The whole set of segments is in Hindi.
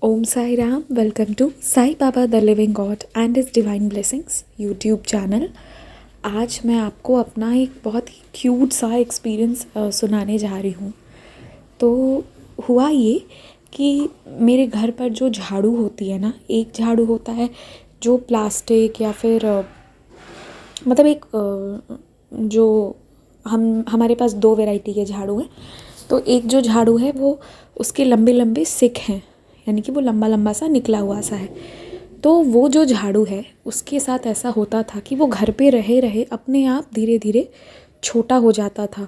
Om Sai Ram. Welcome to Sai Baba the living god and his divine blessings YouTube channel. आज मैं आपको अपना एक बहुत ही क्यूट सा एक्सपीरियंस सुनाने जा रही हूँ। तो हुआ ये कि मेरे घर पर जो झाड़ू होती है ना, एक झाड़ू होता है जो प्लास्टिक या फिर मतलब एक जो हमारे पास दो वैरायटी के झाड़ू हैं। तो एक जो झाड़ू है वो उसके लंबे लंबे सिक हैं, यानी कि वो लंबा लंबा सा निकला हुआ सा है। तो वो जो झाड़ू है उसके साथ ऐसा होता था कि वो घर पे रहे रहे अपने आप धीरे धीरे छोटा हो जाता था।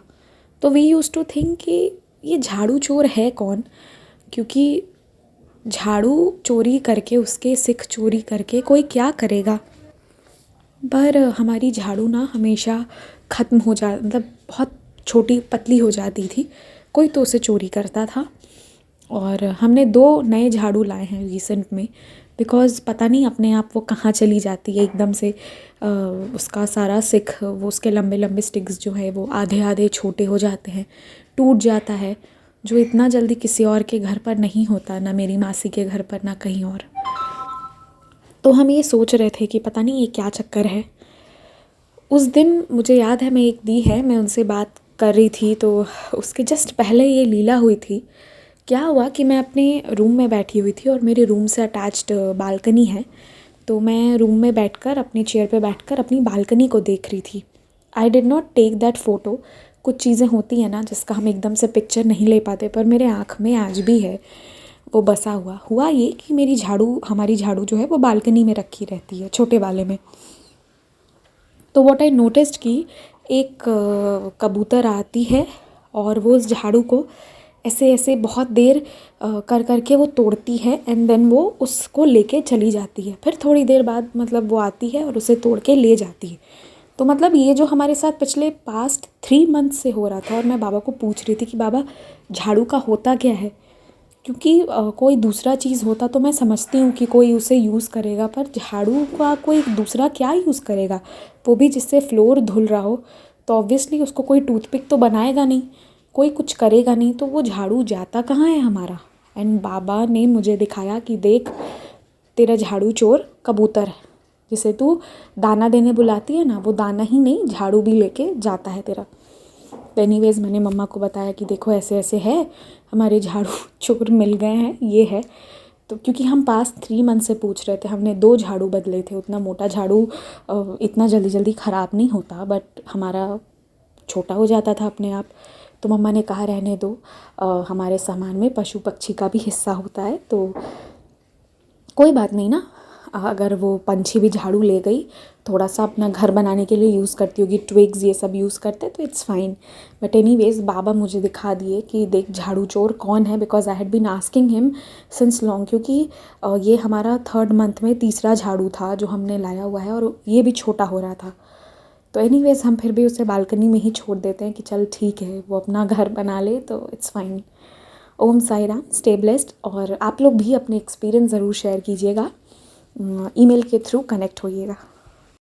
तो वी यूज़ टू थिंक कि ये झाड़ू चोर है कौन, क्योंकि झाड़ू चोरी करके उसके सिक चोरी करके कोई क्या करेगा। पर हमारी झाड़ू ना हमेशा ख़त्म हो जा मतलब बहुत छोटी पतली हो जाती थी। कोई तो उसे चोरी करता था और हमने 2 नए झाड़ू लाए हैं रिसेंट में। बिकॉज़ पता नहीं अपने आप वो कहाँ चली जाती है एकदम से। उसका सारा सिक, वो उसके लंबे लंबे स्टिक्स जो है वो आधे आधे छोटे हो जाते हैं, टूट जाता है, जो इतना जल्दी किसी और के घर पर नहीं होता, ना मेरी मासी के घर पर ना कहीं और। तो हम ये सोच रहे थे कि पता नहीं ये क्या चक्कर है। उस दिन मुझे याद है, मैं एक दी है मैं उनसे बात कर रही थी, तो उसके जस्ट पहले ये लीला हुई थी। क्या हुआ कि मैं अपने रूम में बैठी हुई थी और मेरे रूम से अटैच्ड बालकनी है। तो मैं रूम में बैठकर अपनी चेयर पे बैठकर अपनी बालकनी को देख रही थी। I did not take that photo. कुछ चीज़ें होती हैं ना जिसका हम एकदम से पिक्चर नहीं ले पाते, पर मेरे आँख में आज भी है वो बसा हुआ। हुआ ये कि हमारी झाड़ू जो है वो बालकनी में रखी रहती है, छोटे वाले में। तो व्हाट आई नोटिस्ड कि एक कबूतर आती है और वो उस झाड़ू को ऐसे ऐसे बहुत देर कर करके वो तोड़ती है एंड देन वो उसको लेके चली जाती है। फिर थोड़ी देर बाद मतलब वो आती है और उसे तोड़ के ले जाती है। तो मतलब ये जो हमारे साथ पिछले पास्ट 3 मंथ से हो रहा था, और मैं बाबा को पूछ रही थी कि बाबा झाड़ू का होता क्या है, क्योंकि कोई दूसरा चीज़ होता तो मैं समझती हूँ कि कोई उसे यूज़ करेगा, पर झाड़ू का कोई दूसरा क्या यूज़ करेगा, वो भी जिससे फ्लोर धुल रहा हो। तो ऑब्वियसली उसको कोई टूथपिक तो बनाएगा नहीं, कोई कुछ करेगा नहीं, तो वो झाड़ू जाता कहाँ है हमारा। एंड बाबा ने मुझे दिखाया कि देख, तेरा झाड़ू चोर कबूतर है, जिसे तू दाना देने बुलाती है ना, वो दाना ही नहीं झाड़ू भी लेके जाता है तेरा। तो एनीवेज़ मैंने मम्मा को बताया कि देखो ऐसे ऐसे है, हमारे झाड़ू चोर मिल गए हैं, ये है। तो क्योंकि हम पास 3 मंथ से पूछ रहे थे, हमने 2 झाड़ू बदले थे। उतना मोटा झाड़ू इतना जल्दी जल्दी ख़राब नहीं होता, बट हमारा छोटा हो जाता था अपने आप। तो मम्मा ने कहा रहने दो, हमारे सामान में पशु पक्षी का भी हिस्सा होता है, तो कोई बात नहीं ना। अगर वो पंछी भी झाड़ू ले गई, थोड़ा सा अपना घर बनाने के लिए यूज़ करती होगी, ट्विग्स ये सब यूज़ करते, तो it's fine. But anyways Baba मुझे दिखा दिए कि देख झाड़ू चोर कौन है, because I had been asking him since long. क्योंकि ये हमारा 3rd मंथ में तीसरा झाड़ू था जो हमने लाया हुआ है, और ये भी छोटा हो रहा था। तो एनीवेज़ हम फिर भी उसे बालकनी में ही छोड़ देते हैं कि चल ठीक है, वो अपना घर बना ले, तो it's fine. Om Sai Ram, stay blessed. और आप लोग भी अपने एक्सपीरियंस ज़रूर शेयर कीजिएगा, ईमेल के थ्रू कनेक्ट होइएगा।